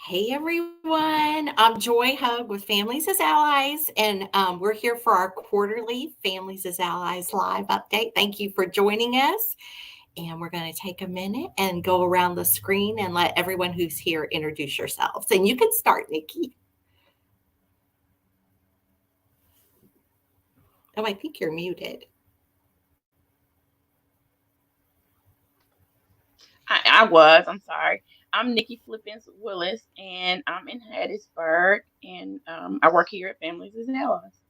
Hey everyone, I'm Joy Hug with Families as Allies, and we're here for our quarterly Families as Allies live update. Thank you for joining us. And we're going to take a minute and go around the screen and let everyone who's here introduce yourselves. And you can start, Nikki. Oh, I think you're muted. I'm sorry. I'm Nikki Flippins Willis, and I'm in Hattiesburg, and I work here at Families as Allies.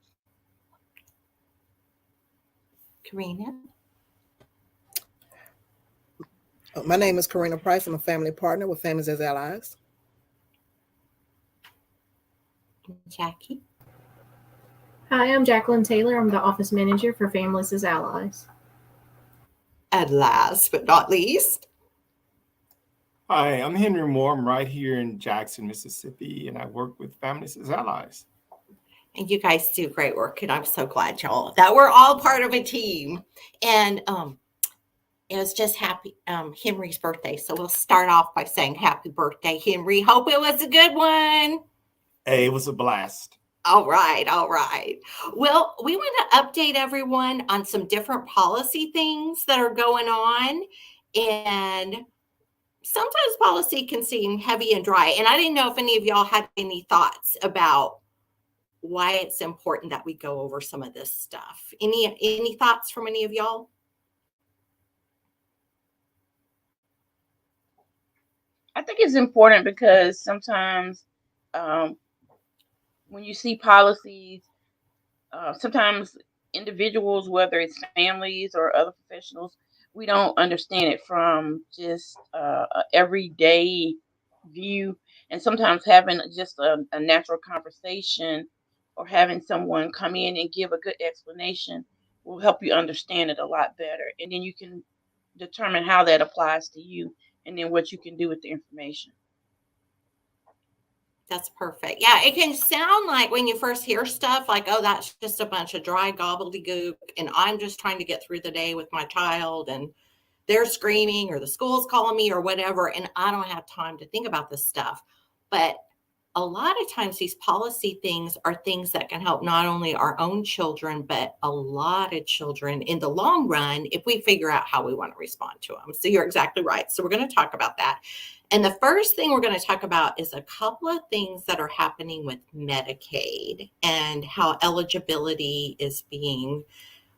Karina. My name is Karina Price. I'm a family partner with Families as Allies. Jackie. Hi, I'm Jacqueline Taylor. I'm the office manager for Families as Allies. And last but not least. Hi, I'm Henry Moore. I'm right here in Jackson, Mississippi, and I work with Families as Allies. And you guys do great work, and I'm so glad that we're all part of a team. And it was just Henry's birthday, so we'll start off by saying happy birthday, Henry. Hope it was a good one. Hey, it was a blast. All right. Well, we want to update everyone on some different policy things that are going on, and sometimes policy can seem heavy and dry. And I didn't know if any of y'all had any thoughts about why it's important that we go over some of this stuff. Any thoughts from any of y'all? I think it's important because sometimes when you see policies, sometimes individuals, whether it's families or other professionals, we don't understand it from just a everyday view. And sometimes having just a natural conversation or having someone come in and give a good explanation will help you understand it a lot better. And then you can determine how that applies to you and then what you can do with the information. That's perfect. Yeah, it can sound like when you first hear stuff like, oh, that's just a bunch of dry gobbledygook, and I'm just trying to get through the day with my child, and they're screaming, or the school's calling me, or whatever, and I don't have time to think about this stuff. But a lot of times these policy things are things that can help not only our own children, but a lot of children in the long run if we figure out how we want to respond to them. So you're exactly right. So we're going to talk about that. And the first thing we're going to talk about is a couple of things that are happening with Medicaid and how eligibility is being,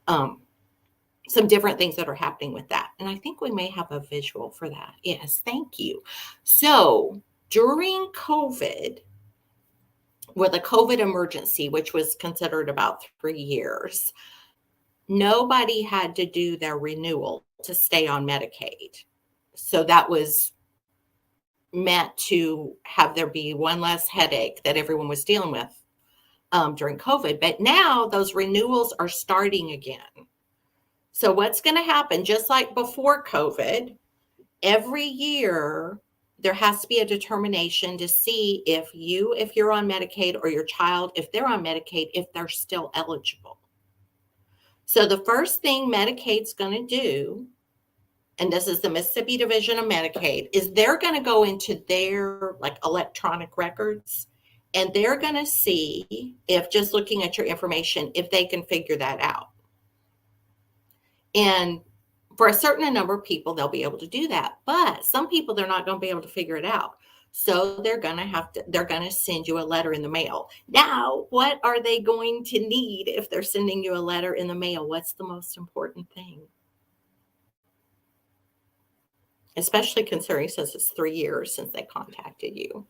some different things that are happening with that. And I think we may have a visual for that. Yes, thank you. So during COVID, with a COVID emergency, which was considered about 3 years, nobody had to do their renewal to stay on Medicaid. So that was meant to have there be one less headache that everyone was dealing with during COVID. But now those renewals are starting again. So what's going to happen, just like before COVID, every year there has to be a determination to see if you're on Medicaid, or your child, if they're on Medicaid, if they're still eligible. So the first thing Medicaid's going to do, and this is the Mississippi Division of Medicaid, is they're going to go into their electronic records, and they're going to see if, just looking at your information, if they can figure that out. And for a certain number of people, they'll be able to do that. But some people, they're not going to be able to figure it out. So they're going to send you a letter in the mail. Now, what are they going to need if they're sending you a letter in the mail? What's the most important thing? Especially considering, since it's 3 years since they contacted you.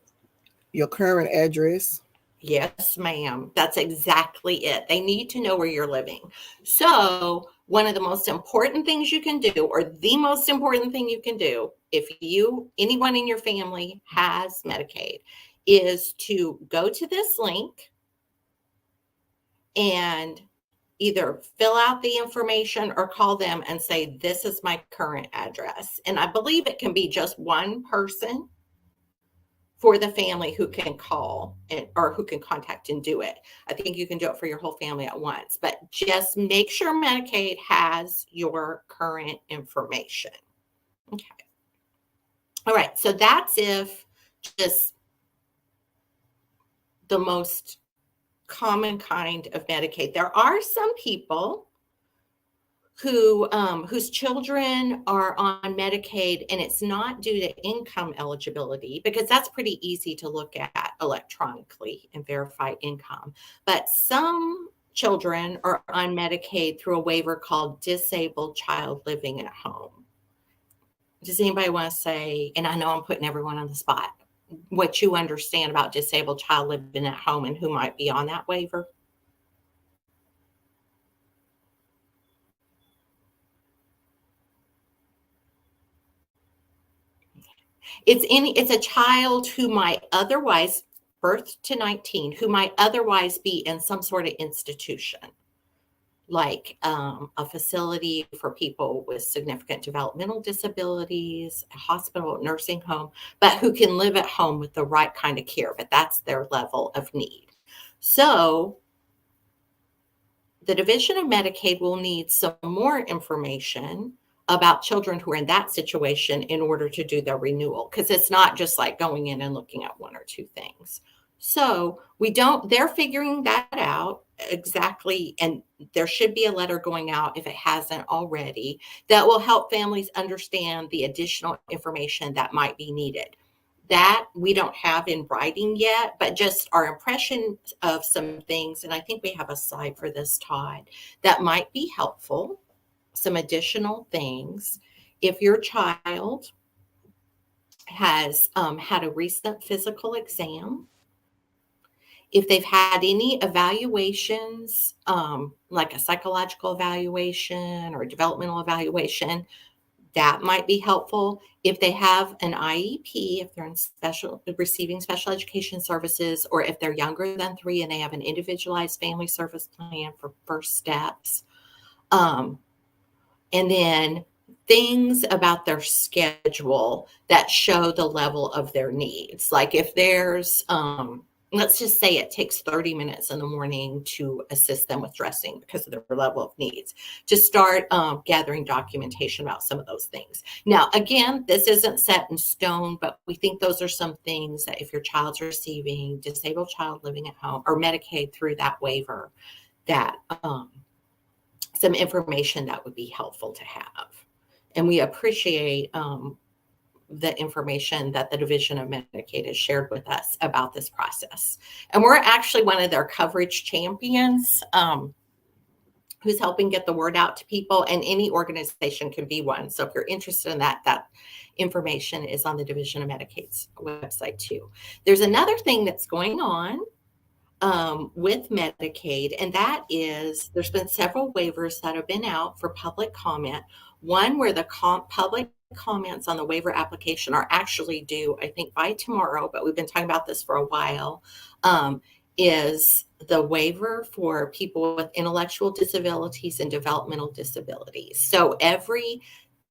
Your current address. Yes, ma'am. That's exactly it. They need to know where you're living. So one of the most important things you can do, or the most important thing you can do, if anyone in your family has Medicaid, is to go to this link and either fill out the information or call them and say, this is my current address. And I believe it can be just one person for the family who can call or who can contact and do it. I think you can do it for your whole family at once, but just make sure Medicaid has your current information. Okay. All right. So that's if just the most common kind of Medicaid. There are some people who whose children are on Medicaid, and it's not due to income eligibility, because that's pretty easy to look at electronically and verify income. But some children are on Medicaid through a waiver called Disabled Child Living at Home. Does anybody want to say, and I know I'm putting everyone on the spot, what you understand about disabled child living at home and who might be on that waiver? It's a child who might otherwise, birth to 19, who might otherwise be in some sort of institution, like a facility for people with significant developmental disabilities, a hospital, nursing home, but who can live at home with the right kind of care, but that's their level of need. So the Division of Medicaid will need some more information about children who are in that situation in order to do their renewal, because it's not just like going in and looking at one or two things. So they're figuring that out exactly, and there should be a letter going out, if it hasn't already, that will help families understand the additional information that might be needed. That we don't have in writing yet, but just our impression of some things, and I think we have a slide for this, Todd, that might be helpful. Some additional things. If your child has had a recent physical exam, if they've had any evaluations, like a psychological evaluation or developmental evaluation, that might be helpful. If they have an IEP, if they're receiving special education services, or if they're younger than 3 and they have an individualized family service plan for first steps. And then things about their schedule that show the level of their needs. Like if there's, let's just say it takes 30 minutes in the morning to assist them with dressing because of their level of needs, to start gathering documentation about some of those things. Now, again, this isn't set in stone, but we think those are some things that if your child's receiving disabled child living at home or Medicaid through that waiver, that some information that would be helpful to have. And we appreciate the information that the Division of Medicaid has shared with us about this process. And we're actually one of their coverage champions who's helping get the word out to people, and any organization can be one. So if you're interested in that, that information is on the Division of Medicaid's website too. There's another thing that's going on with Medicaid, and that is there's been several waivers that have been out for public comment. One where the public comments on the waiver application are actually due, I think, by tomorrow, but we've been talking about this for a while, is the waiver for people with intellectual disabilities and developmental disabilities. So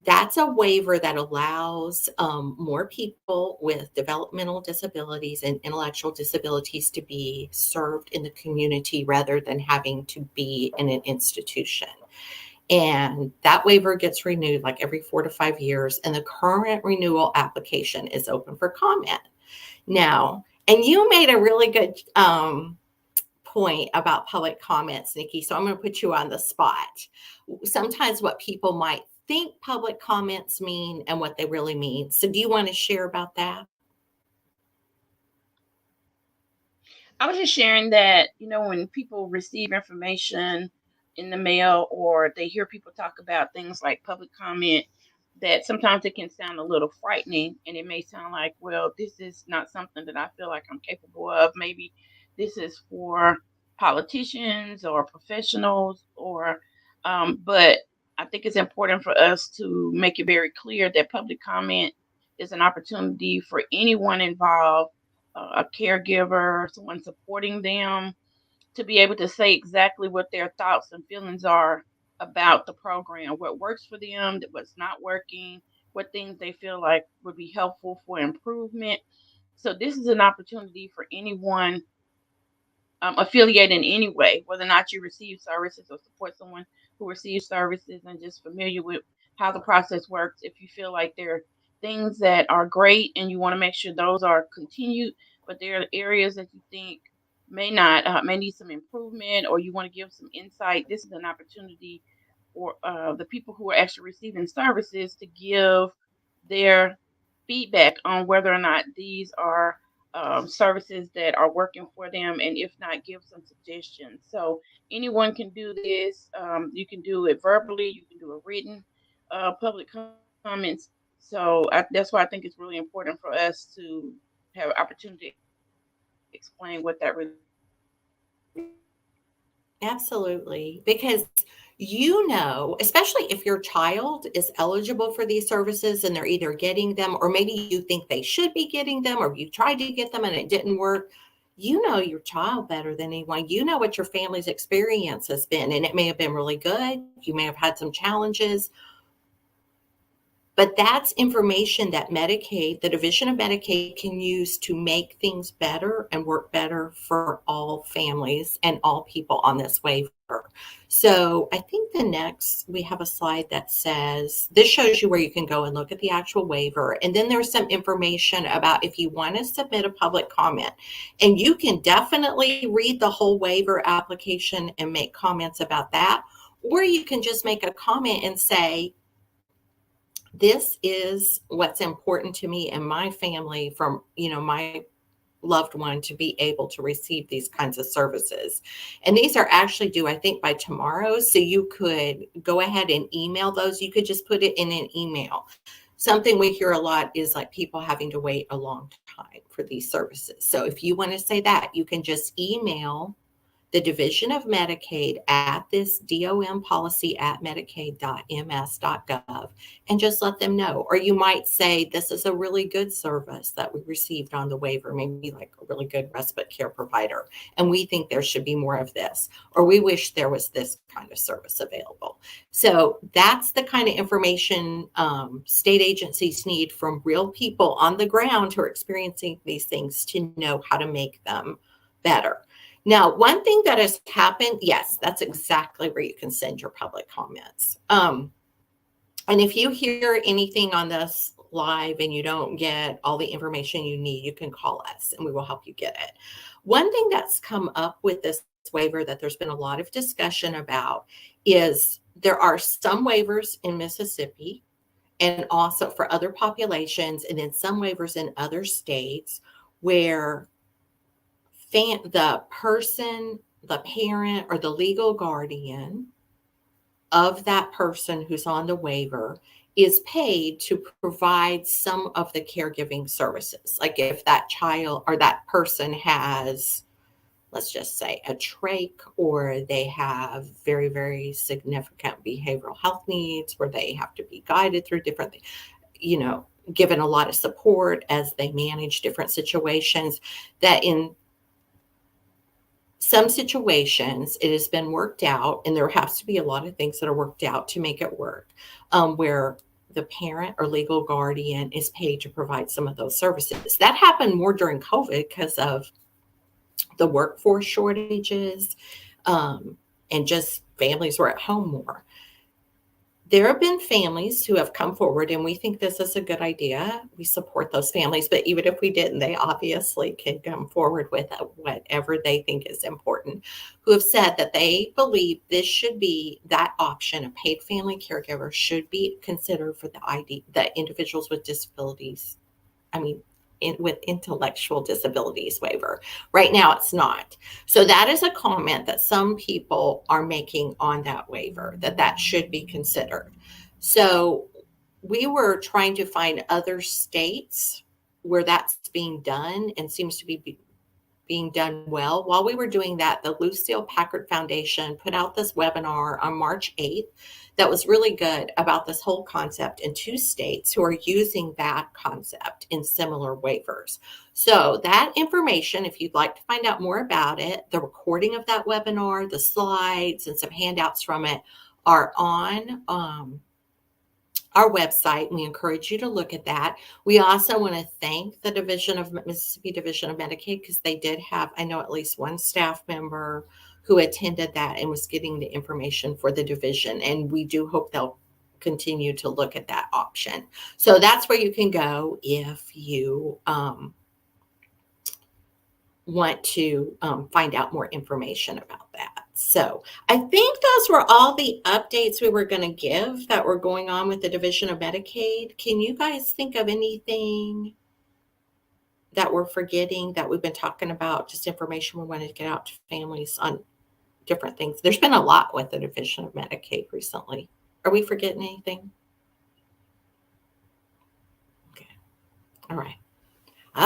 that's a waiver that allows more people with developmental disabilities and intellectual disabilities to be served in the community rather than having to be in an institution. And that waiver gets renewed like every 4 to 5 years. And the current renewal application is open for comment. Now, and you made a really good point about public comments, Nikki. So I'm going to put you on the spot. Sometimes what people might think public comments mean and what they really mean. So do you want to share about that? I was just sharing that, when people receive information in the mail or they hear people talk about things like public comment, that sometimes it can sound a little frightening, and it may sound like, well, this is not something that I feel like I'm capable of. Maybe this is for politicians or professionals, but I think it's important for us to make it very clear that public comment is an opportunity for anyone involved, a caregiver, someone supporting them, to be able to say exactly what their thoughts and feelings are about the program, what works for them, what's not working, what things they feel like would be helpful for improvement. So this is an opportunity for anyone affiliated in any way, whether or not you receive services or support someone who receives services and just familiar with how the process works. If you feel like there are things that are great and you want to make sure those are continued, but there are areas that you think may need some improvement, or you want to give some insight, this is an opportunity for the people who are actually receiving services to give their feedback on whether or not these are services that are working for them, and if not, give some suggestions. So anyone can do this. You can do it verbally, you can do a written public comments. So that's why I think it's really important for us to have an opportunity to explain what that really. Absolutely. Because especially if your child is eligible for these services and they're either getting them, or maybe you think they should be getting them, or you tried to get them and it didn't work. You know your child better than anyone. You know what your family's experience has been, and it may have been really good. You may have had some challenges. But that's information that Medicaid, the Division of Medicaid, can use to make things better and work better for all families and all people on this waiver. So I think we have a slide that says, this shows you where you can go and look at the actual waiver. And then there's some information about if you want to submit a public comment. And you can definitely read the whole waiver application and make comments about that. Or you can just make a comment and say, this is what's important to me and my family from, my loved one to be able to receive these kinds of services. And these are actually due, I think, by tomorrow. So you could go ahead and email those. You could just put it in an email. Something we hear a lot is like people having to wait a long time for these services. So if you want to say that, you can just email the Division of Medicaid at this DOM policy at medicaid.ms.gov and just let them know. Or you might say, this is a really good service that we received on the waiver, maybe like a really good respite care provider, and we think there should be more of this, or we wish there was this kind of service available. So that's the kind of information state agencies need from real people on the ground who are experiencing these things to know how to make them better. Now, one thing that has happened, yes, that's exactly where you can send your public comments. And if you hear anything on this live and you don't get all the information you need, you can call us and we will help you get it. One thing that's come up with this waiver that there's been a lot of discussion about is there are some waivers in Mississippi and also for other populations, and then some waivers in other states where the person, the parent, or the legal guardian of that person who's on the waiver is paid to provide some of the caregiving services. Like if that child or that person has, let's just say, a trach, or they have very, very significant behavioral health needs where they have to be guided through different things, given a lot of support as they manage different situations, that in some situations it has been worked out, and there has to be a lot of things that are worked out to make it work, where the parent or legal guardian is paid to provide some of those services. That happened more during COVID because of the workforce shortages, and just families were at home more. There have been families who have come forward, and we think this is a good idea. We support those families, but even if we didn't, they obviously can come forward with whatever they think is important, who have said that they believe this should be, that option, a paid family caregiver should be considered for the individuals with disabilities. With intellectual disabilities waiver. Right now it's not. So that is a comment that some people are making on that waiver, that should be considered. So we were trying to find other states where that's being done and seems to be being done well. While we were doing that, the Lucille Packard Foundation put out this webinar on March 8th that was really good about this whole concept in 2 states who are using that concept in similar waivers. So that information, if you'd like to find out more about it, the recording of that webinar, the slides, and some handouts from it are on our website. We encourage you to look at that. We also want to thank the Mississippi Division of Medicaid, because they did have, I know, at least one staff member who attended that and was getting the information for the division. And we do hope they'll continue to look at that option. So that's where you can go if you want to find out more information about that. So I think those were all the updates we were going to give that were going on with the Division of Medicaid. Can you guys think of anything that we're forgetting that we've been talking about, just information we wanted to get out to families on different things? There's been a lot with the Division of Medicaid recently. Are we forgetting anything? Okay. All right.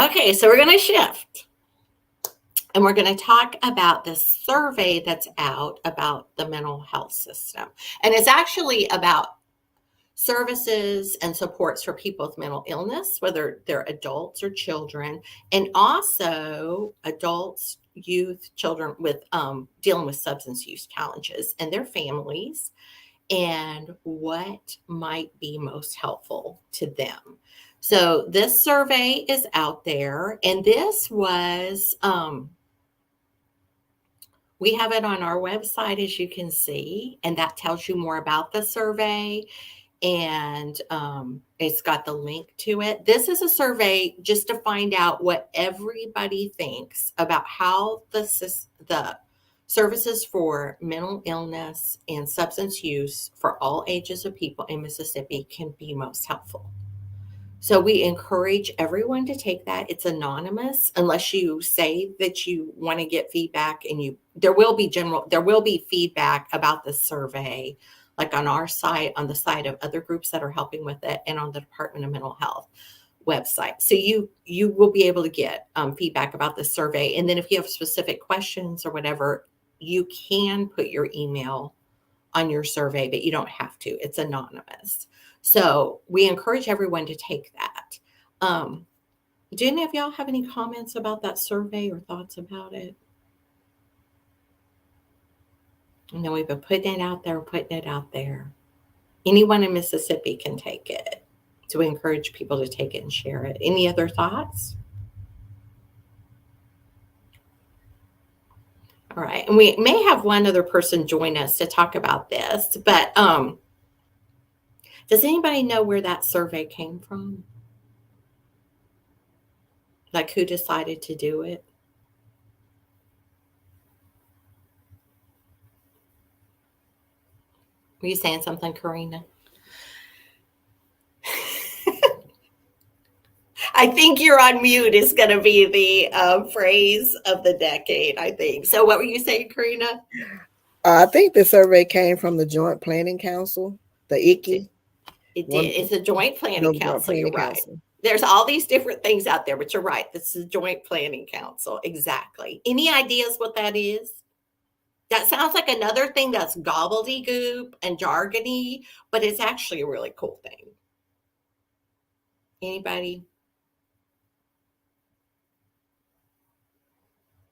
Okay, so we're going to shift. And we're going to talk about this survey that's out about the mental health system. And it's actually about services and supports for people with mental illness, whether they're adults or children, and also adults, youth, children with dealing with substance use challenges and their families, and what might be most helpful to them. So this survey is out there, and this was we have it on our website, as you can see, and that tells you more about the survey. And it's got the link to it. This is a survey just to find out what everybody thinks about how the services for mental illness and substance use for all ages of people in Mississippi can be most helpful. So we encourage everyone to take that. It's anonymous unless you say that you want to get feedback, and there will be feedback about the survey, like on our site, on the site of other groups that are helping with it, and on the Department of Mental Health website. So you will be able to get feedback about the survey. And then if you have specific questions or whatever, you can put your email on your survey, but you don't have to. It's anonymous. So we encourage everyone to take that. Do any of y'all have any comments about that survey or thoughts about it? And then we've been putting it out there. Anyone in Mississippi can take it. So we encourage people to take it and share it. Any other thoughts? All right. And we may have one other person join us to talk about this, but does anybody know where that survey came from? Like who decided to do it? Were you saying something, Karina? I think you're on mute is going to be the phrase of the decade, I think. So what were you saying, Karina? I think the survey came from the Joint Planning Council, the ICCY. It did. It's a Joint Planning Council. You're right. There's all these different things out there, but you're right. This is Joint Planning Council. Exactly. Any ideas what that is? That sounds like another thing that's gobbledygook and jargony, but it's actually a really cool thing. Anybody?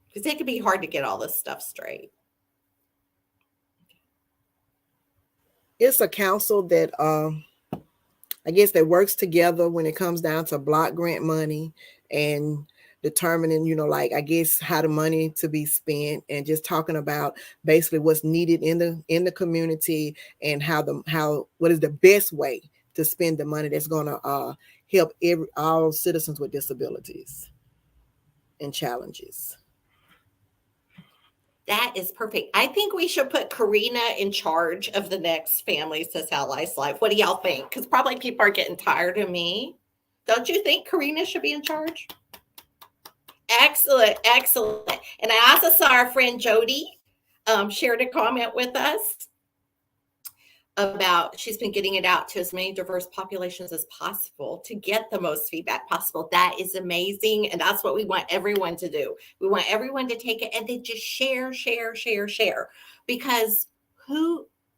Because it can be hard to get all this stuff straight. It's a council that I guess that works together when it comes down to block grant money and determining, like, I guess how the money to be spent, and just talking about basically what's needed in the community, and what is the best way to spend the money that's going to help all citizens with disabilities and challenges. That is perfect. I think we should put Karina in charge of the next Families as Allies Live. What do y'all think? Because probably people are getting tired of me. Don't you think Karina should be in charge? Excellent, excellent. And I also saw our friend Jody shared a comment with us about she's been getting it out to as many diverse populations as possible to get the most feedback possible. That is amazing. And that's what we want everyone to do. We want everyone to take it and then just share, because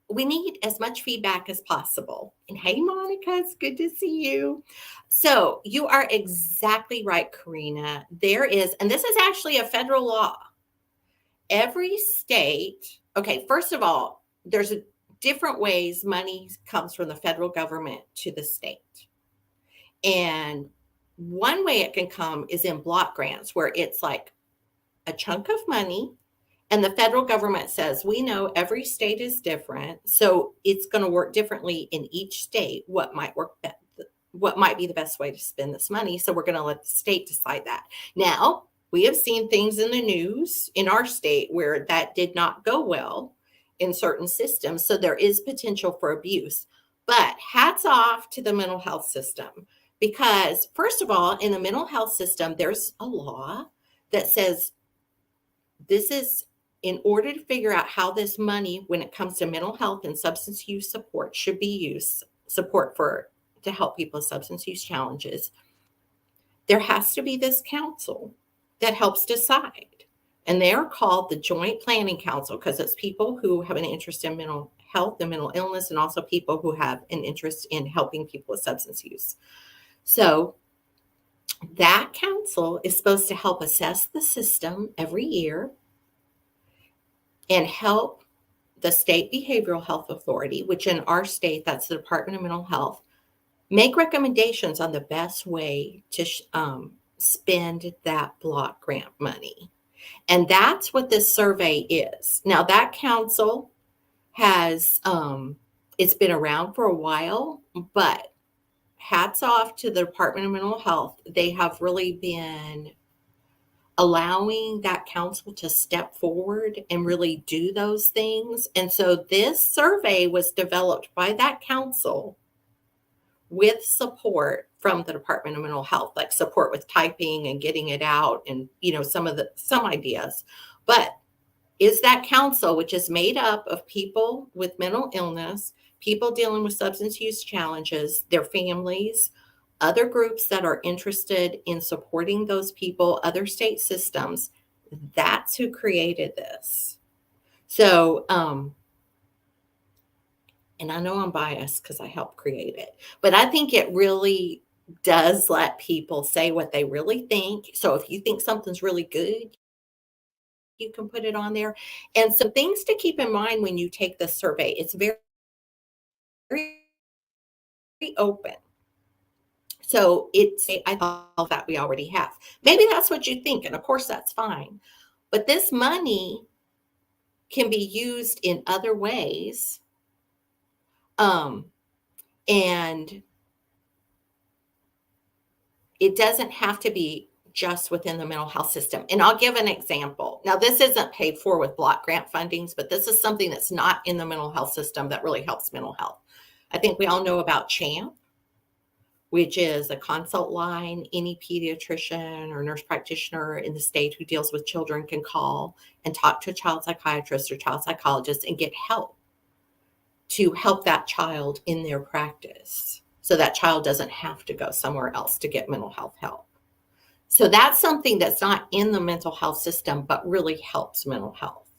we need as much feedback as possible. And hey, Monica, it's good to see you. So you are exactly right, Karina. There is, and this is actually a federal law. Every state, okay, first of all, there's different ways money comes from the federal government to the state. And one way it can come is in block grants, where it's like a chunk of money, and the federal government says, we know every state is different, so it's going to work differently in each state, what might be the best way to spend this money. So we're going to let the state decide that. Now, We have seen things in the news in our state where that did not go well in certain systems. So there is potential for abuse. But hats off to the mental health system because, first of all, in the mental health system, there's a law that says this is in order to figure out how this money, when it comes to mental health and substance use support, should be used, support for to help people with substance use challenges. There has to be this council that helps decide. And they are called the Joint Planning Council because it's people who have an interest in mental health and mental illness, and also people who have an interest in helping people with substance use. So that council is supposed to help assess the system every year and help the State Behavioral Health Authority, which in our state, that's the Department of Mental Health, make recommendations on the best way to spend that block grant money. And that's what this survey is. Now, that council has, it's been around for a while, but hats off to the Department of Mental Health. They have really been allowing that council to step forward and really do those things. And so this survey was developed by that council with support from the Department of Mental Health, like support with typing and getting it out and, some ideas. But is that council, which is made up of people with mental illness, people dealing with substance use challenges, their families, other groups that are interested in supporting those people, other state systems, that's who created this. So, and I know I'm biased because I helped create it, but I think it really does let people say what they really think. So if you think something's really good, you can put it on there. And some things to keep in mind when you take this survey, it's very, very open. So I thought that we already have. Maybe that's what you think, and of course that's fine. But this money can be used in other ways. And it doesn't have to be just within the mental health system. And I'll give an example. Now, this isn't paid for with block grant fundings, but this is something that's not in the mental health system that really helps mental health. I think we all know about CHAMP, which is a consult line any pediatrician or nurse practitioner in the state who deals with children can call and talk to a child psychiatrist or child psychologist and get help to help that child in their practice. So that child doesn't have to go somewhere else to get mental health help. So that's something that's not in the mental health system, but really helps mental health.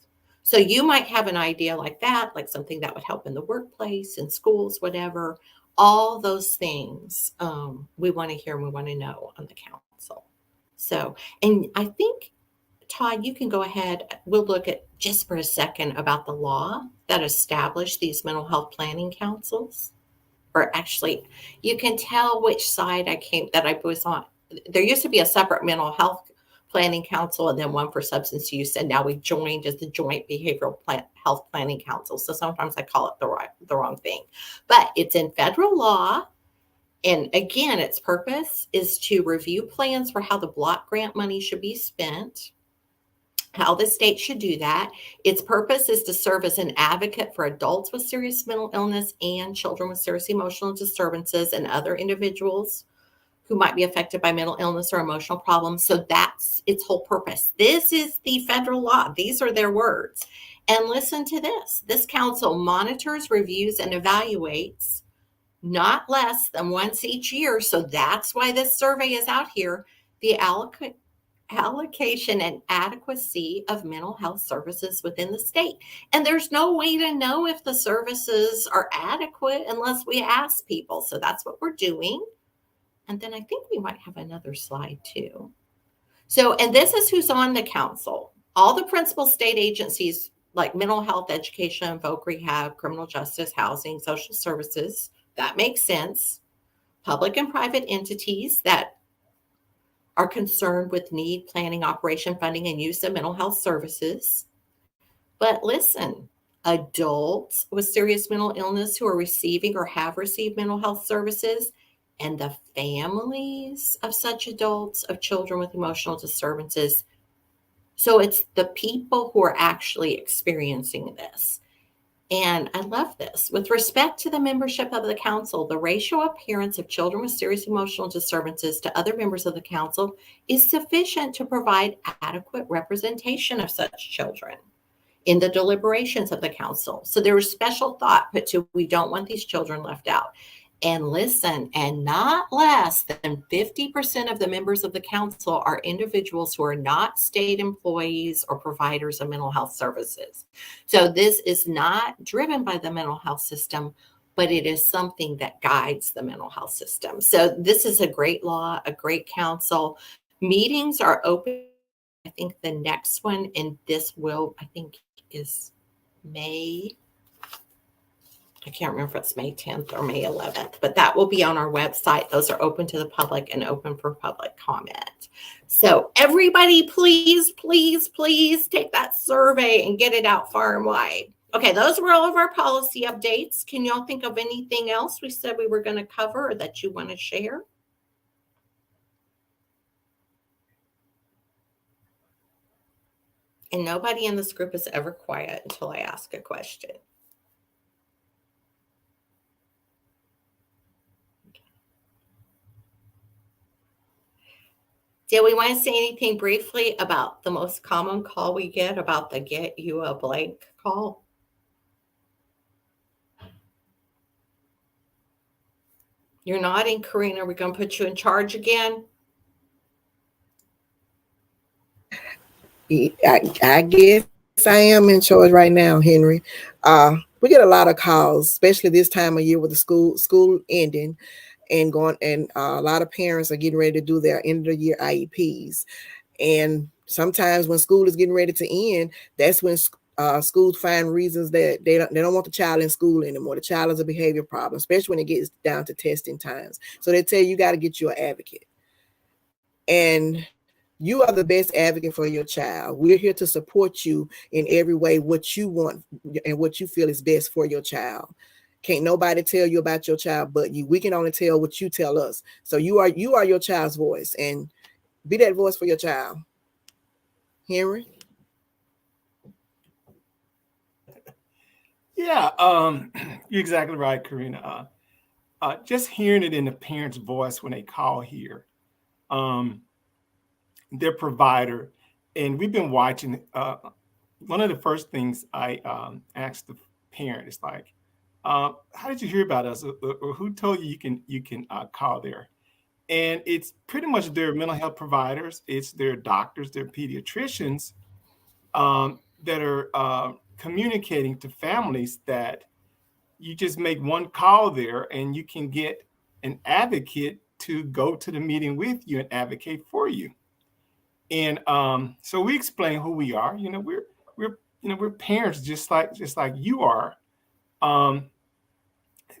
So you might have an idea like that, like something that would help in the workplace, in schools, whatever. All those things we want to hear and we want to know on the council. So, and I think, Todd, you can go ahead. We'll look at just for a second about the law that established these mental health planning councils. Or actually, you can tell which side I was on. There used to be a separate mental health planning council and then one for substance use. And now we joined as the Joint Behavioral Health Planning Council. So sometimes I call it the wrong thing, but it's in federal law. And again, its purpose is to review plans for how the block grant money should be spent, how the state should do that. Its purpose is to serve as an advocate for adults with serious mental illness and children with serious emotional disturbances and other individuals who might be affected by mental illness or emotional problems. So that's its whole purpose. This is the federal law. These are their words. And listen to this. This council monitors, reviews, and evaluates not less than once each year. So that's why this survey is out here. The allocation and adequacy of mental health services within the state. And there's no way to know if the services are adequate unless we ask people. So that's what we're doing. And then I think we might have another slide too. So, and this is who's on the council. All the principal state agencies like mental health, education, voc rehab, criminal justice, housing, social services. That makes sense. Public and private entities that are concerned with need, planning, operation, funding, and use of mental health services. But listen, adults with serious mental illness who are receiving or have received mental health services and the families of such adults of children with emotional disturbances. So it's the people who are actually experiencing this. And I love this. With respect to the membership of the council, the ratio of parents of children with serious emotional disturbances to other members of the council is sufficient to provide adequate representation of such children in the deliberations of the council. So there was special thought put to, we don't want these children left out. And listen, and not less than 50% of the members of the council are individuals who are not state employees or providers of mental health services. So this is not driven by the mental health system, but it is something that guides the mental health system. So this is a great law, a great council. Meetings are open. I think the next one, and this will, I think, is May. I can't remember if it's May 10th or May 11th, but that will be on our website. Those are open to the public and open for public comment. So everybody, please, please, please take that survey and get it out far and wide. Okay, those were all of our policy updates. Can y'all think of anything else we said we were going to cover or that you want to share? And nobody in this group is ever quiet until I ask a question. Do we want to say anything briefly about the most common call we get about the get you a blank call? You're nodding, Karina. We're going to put you in charge again. I guess I am in charge right now, Henry. We get a lot of calls, especially this time of year with the school ending and going, and a lot of parents are getting ready to do their end of the year IEPs. And sometimes when school is getting ready to end, that's when schools find reasons that they don't want the child in school anymore. The child has a behavior problem, especially when it gets down to testing times. So they tell you got to get you an advocate. And you are the best advocate for your child. We're here to support you in every way, what you want and what you feel is best for your child. Can't nobody tell you about your child but you. We can only tell what you tell us. So you are your child's voice, and be that voice for your child. Henry? Yeah, you're exactly right, Karina. Just hearing it in the parent's voice when they call here, their provider, and we've been watching. One of the first things I asked the parent is like, "How did you hear about us? Or who told you you can call there?" And it's pretty much their mental health providers. It's their doctors, their pediatricians that are communicating to families that you just make one call there and you can get an advocate to go to the meeting with you and advocate for you. And so we explain who we are. We're parents just like you are.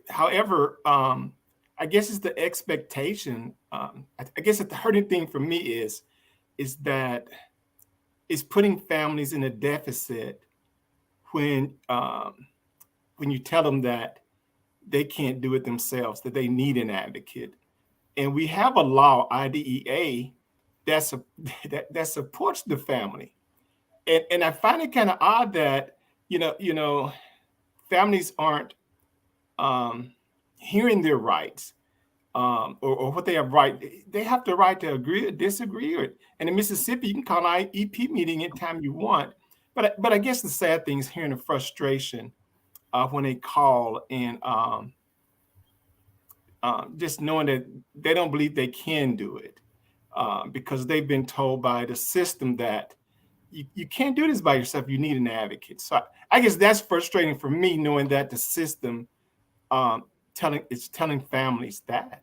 However, I guess it's the expectation. I guess the hurting thing for me is that it's putting families in a deficit when you tell them that they can't do it themselves, that they need an advocate. And we have a law, IDEA, that supports the family. And I find it kind of odd that families aren't hearing their rights or what they have right. They have the right to agree or disagree. And in Mississippi, you can call an IEP meeting anytime you want. But I guess the sad thing is hearing the frustration when they call and just knowing that they don't believe they can do it because they've been told by the system that you can't do this by yourself. You need an advocate. So I guess that's frustrating for me, knowing that the system telling families that.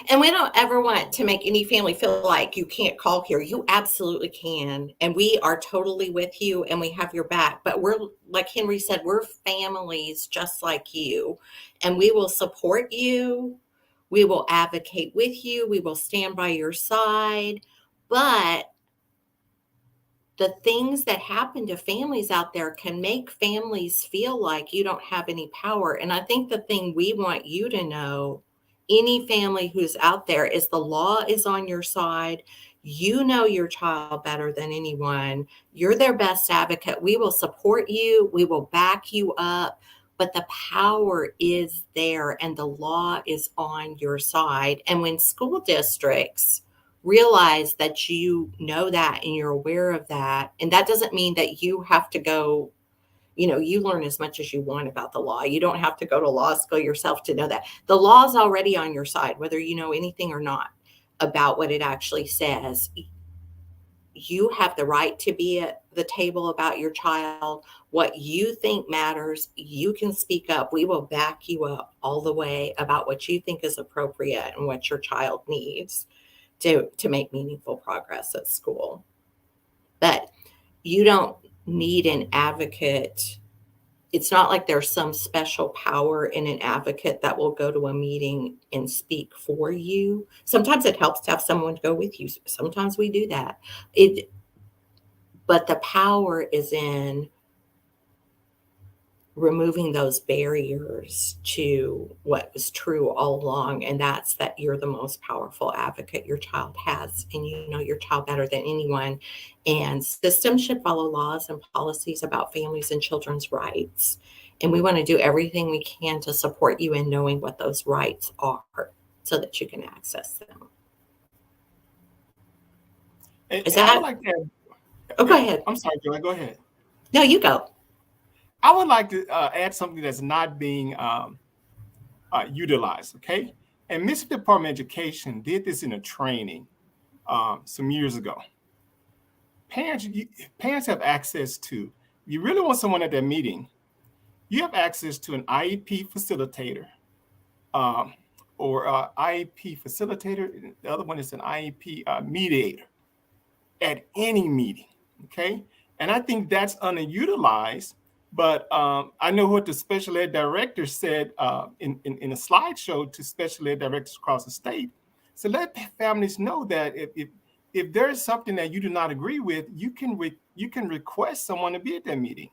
And we don't ever want to make any family feel like you can't call here. You absolutely can. And we are totally with you and we have your back. But we're, like Henry said, we're families just like you. And we will support you. We will advocate with you. We will stand by your side. But the things that happen to families out there can make families feel like you don't have any power. And I think the thing we want you to know any family who's out there is the law is on your side. You know your child better than anyone. You're their best advocate. We will support you. We will back you up. But the power is there and the law is on your side. And when school districts realize that you know that and you're aware of that, and that doesn't mean that you have to go, you learn as much as you want about the law. You don't have to go to law school yourself to know that. The law is already on your side, whether you know anything or not about what it actually says. You have the right to be at the table about your child. What you think matters, you can speak up. We will back you up all the way about what you think is appropriate and what your child needs to make meaningful progress at school. But you don't need an advocate. It's not like there's some special power in an advocate that will go to a meeting and speak for you. Sometimes it helps to have someone go with you. Sometimes we do that. But the power is in removing those barriers to what was true all along, and that's that you're the most powerful advocate your child has, and you know your child better than anyone. And systems should follow laws and policies about families and children's rights, and we want to do everything we can to support you in knowing what those rights are so that you can access them. And, Is and I that would like to. Oh, go ahead. I'm sorry, Joy. Go ahead. No, you go. I would like to add something that's not being utilized, okay? And Mississippi Department of Education did this in a training some years ago. Parents have access to, if you really want someone at that meeting, you have access to an IEP facilitator or IEP facilitator. The other one is an IEP mediator at any meeting, okay? And I think that's underutilized. But I know what the special ed director said in a slideshow to special ed directors across the state. So let families know that if there is something that you do not agree with, you can request someone to be at that meeting.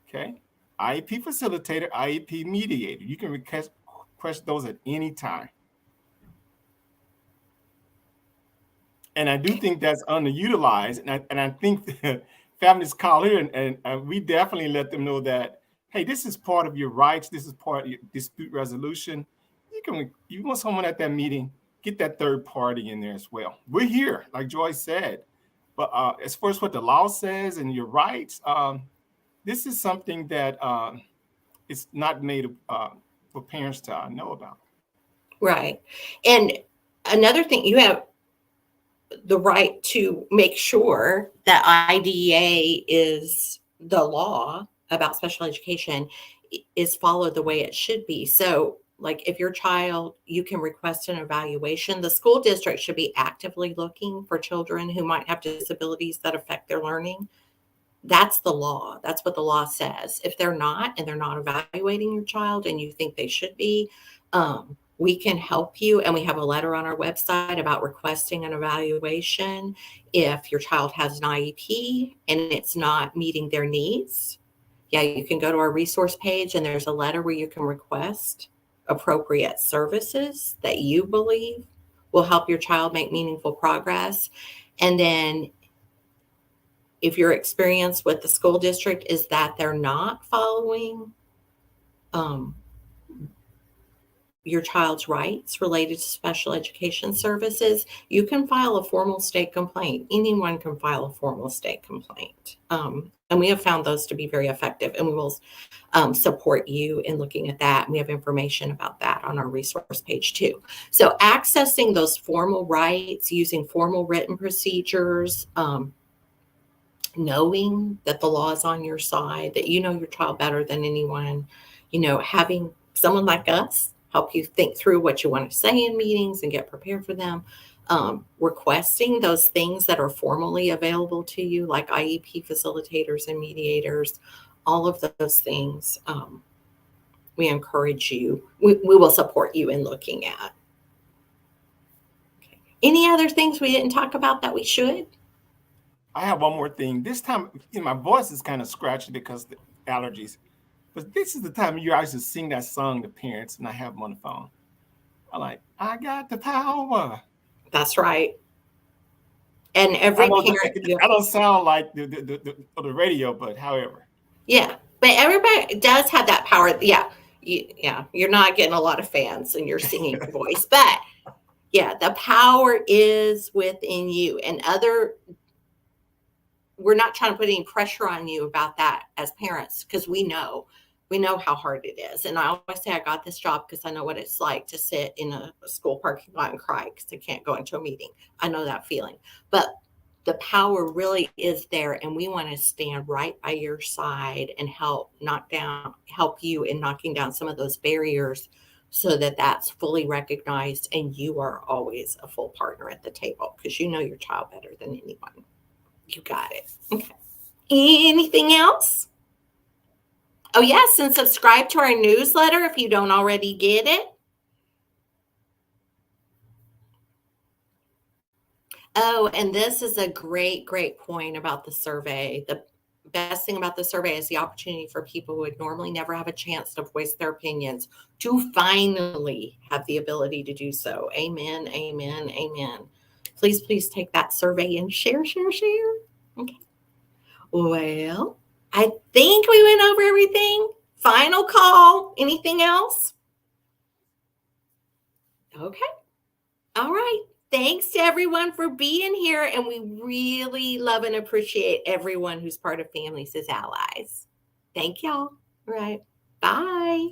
Okay, IEP facilitator, IEP mediator. You can request those at any time. And I do think that's underutilized, and I think that families call here and we definitely let them know that, hey, this is part of your rights. This is part of your dispute resolution. You want someone at that meeting, get that third party in there as well. We're here, like Joy said. But as far as what the law says and your rights, this is something that it's not made for parents to know about. Right. And another thing, you have the right to make sure that IDEA is the law about special education is followed the way it should be. So like if your child, you can request an evaluation. The school district should be actively looking for children who might have disabilities that affect their learning. That's the law. That's what the law says. If they're not, and they're not evaluating your child and you think they should be, we can help you. And we have a letter on our website about requesting an evaluation. If your child has an IEP and it's not meeting their needs, you can go to our resource page and there's a letter where you can request appropriate services that you believe will help your child make meaningful progress. And then if your experience with the school district is that they're not following your child's rights related to special education services, you can file a formal state complaint. Anyone can file a formal state complaint. And we have found those to be very effective, and we will support you in looking at that. And we have information about that on our resource page too. So accessing those formal rights, using formal written procedures, knowing that the law is on your side, that you know your child better than anyone, having someone like us help you think through what you want to say in meetings and get prepared for them. Requesting those things that are formally available to you, like IEP facilitators and mediators, all of those things, we encourage you. We will support you in looking at. Okay. Any other things we didn't talk about that we should? I have one more thing. This time, my voice is kind of scratchy because of the allergies. But this is the time of year I used to sing that song to parents, and I have them on the phone. I'm like, I got the power. That's right. And I every know parent, I don't sound like the radio, but however. yeah, but everybody does have that power. Yeah, you're not getting a lot of fans in your singing voice, but yeah, the power is within you. And we're not trying to put any pressure on you about that as parents, because we know how hard it is. And I always say I got this job because I know what it's like to sit in a school parking lot and cry because I can't go into a meeting. I know that feeling, but the power really is there, and we want to stand right by your side and help you in knocking down some of those barriers, so that that's fully recognized and you are always a full partner at the table, because you know your child better than anyone. You got it. Okay. Anything else? Oh, yes, and subscribe to our newsletter if you don't already get it. Oh, and this is a great point about the survey. The best thing about the survey is the opportunity for people who would normally never have a chance to voice their opinions to finally have the ability to do so. Amen, amen, amen. Please take that survey and share. Okay. Well, I think we went over everything. Final call. Anything else? Okay. All right. Thanks to everyone for being here. And we really love and appreciate everyone who's part of Families as Allies. Thank y'all. All right. Bye.